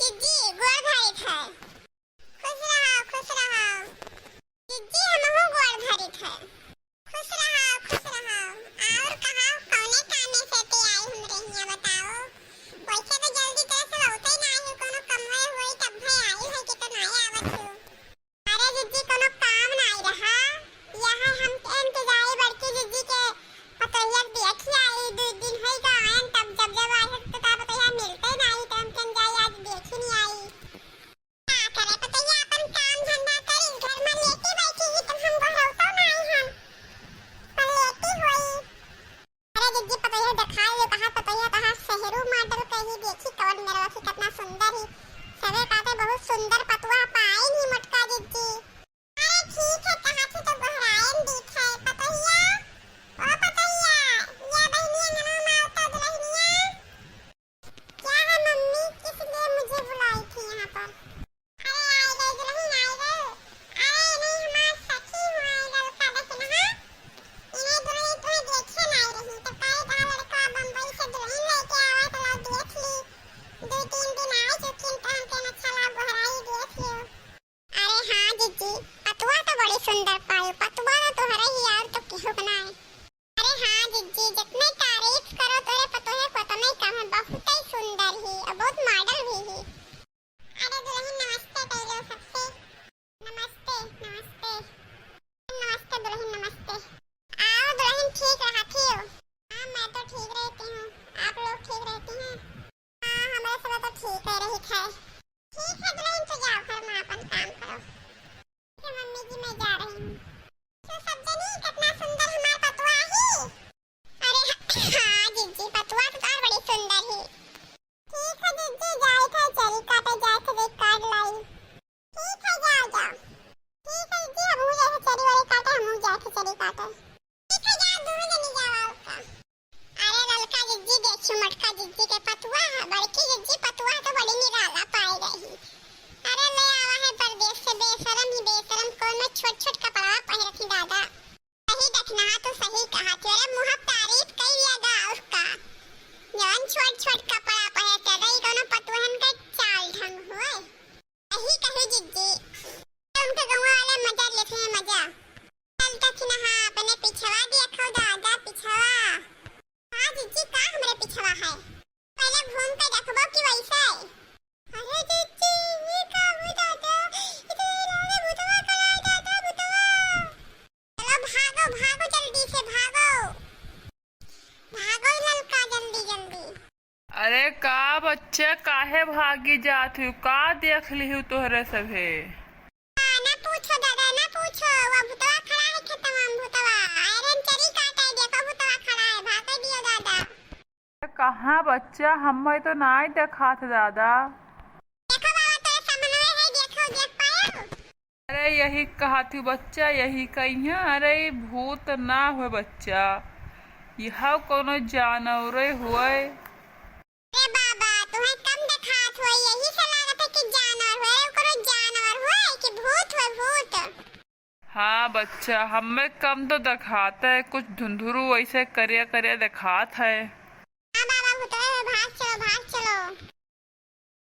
जिज्जी गोड़ भरित है। खुश रहो जिज्जी हमहू गोड़ भरित है। खुश रहो और कहा कौने कामे से ते आई हमरे हिया बताओ। वैसे तो जल्दी तरह से होते ही ना आई कोनो कमवे होई तब भई आई है कि तो नहीं आवत हूँ। अरे जिज्जी कोनो काम नहीं रहा यहाँ हम इंतजार बड़की जिज्जी के पतोहिया देखी आई 2 दिन होई गए तब जब आई है तो ता पतोहिया मिलते नहीं तो हम कन जाई आज देखी नहीं आई। क्या करे पतोहिया अपन काम धंधा करी घर में लेटी बैठी ही तुम हमको होतो नहीं हम पर लेटी हुई। अरे जिज्जी पतोहिया दिखाई दे कहा पतोहिया कहा शहरों मॉडल कहीं देखी कौन मेरा वैसे कितना सुंदर ही सवे कहते बहुत सुंदर पतवा पाई नहीं मटका जिज्जी। अरे ठीक है कहा से तो गहरायन दिख है पतोहिया ओ पतोहिया ये बहनिया नमो मावता दुल्हनिया। क्या है मम्मी किस लिए मुझे बुलाई थी यहाँ पर। अरे आई गई दुल्हन आई गई। अरे नहीं हमार सखी हुआ है लड़का देखना इन्हें दुल्हन तुम्हें देखे नहीं रही तो कहे कहा लड़का बम्बई से दुल्हन लेके आवा तो ला देख ली 2-3 दिन आए चुकी तो हम कहना चला बहराई देख लियो। अरे हाँ जिज्जी पतवा तो बड़ी सुंदर पाई पतवा तो हरे ही यार तो केहू बनाए। अरे हाँ जिज्जी जितने तारीफ करो तोरे पतोहे को तो नहीं कहे बहुत ही सुंदर ही और बहुत मॉडल भी ही। अरे दुल्हन नमस्ते कह लो सबसे। नमस्ते दुल्हन नमस्ते। आओ दुल्हन ठीक रहती हो। हाँ मैं तो ठीक रहती हूँ आप लोग ठीक रहती हैं। हाँ हमारे सब तो ठीक है रही है। ठीक है दुल्हन तो जाओ घर में अपन काम करो। ठीक है मम्मी जी मैं जा रही हूँ। तो सब जनी कितना सुंदर हमारा पतवा ही। अरे हाँ जिज्जी पतवा तो और बड़ी सुंदर ही। ठीक है जिज्जी जाए थे चली काटे जाए थे देख काट लाई। ठीक है जाओ। ठीक है जिज्जी हम जाए थे चरी वाली काटे हम जाए थे चरी काटे। ठीक है जाओ दूर जनी जाओ उसका। अरे ललका जिज्जी देखियो मटका जिज्जी के पतवा है बड़की जिज्जी पतवा तो बड़ी निराला पाई रही। अरे ले आवा है परदेश से बेशरम कौन में छोट कपड़ा पहन रखी दादा। सही देखना तो सही कहा तेरे मुंह तारीफ कई लगा उसका जवन छोट कपड़ा पहनते रही कोनो पतवहन का चाल ढंग हुए। सही कहो जिज्जी उनके गांव वाले मजा लेते हैं मजा। चल तक नहा अपने पिछवा देखो दादा पिछवा। हाँ जिज्जी का हमारे पिछवा है पहले घूम के देखबो कि वैसे। अरे जिज्जी ये का हुआ दादा इधर लाले भूतवा कराए दादा भूतवा। चलो भागो जल्दी से भागो ललका जल्दी। अरे का बच्चे काहे भागी जात हूँ का देख ली हूँ तोहरे सभे। ना पूछो दादा ना पूछो वो भूतवा खड़ा है खेतवा में भूतवा आयरन चरी काटा है देखो भूतवा खड़ा है भाग दियो दादा। कहाँ बच्चा हमें तो नहीं देखा था दादा। देखो बाबा तेरे सामने है देखो देख पायो। अरे यही कहा थी बच्चा यही कही है। अरे भूत ना हुए बच्चा यह कोनो जानवर हुए। अरे बाबा तुम्हें कम दिखात हुआ यही से लागत है कि जानवर हुए कोनो जानवर हुए कि भूत हुए भूत। हाँ बच्चा हमें कम तो दिखाता है कुछ धुंधुरु वैसे करिया दिखात है।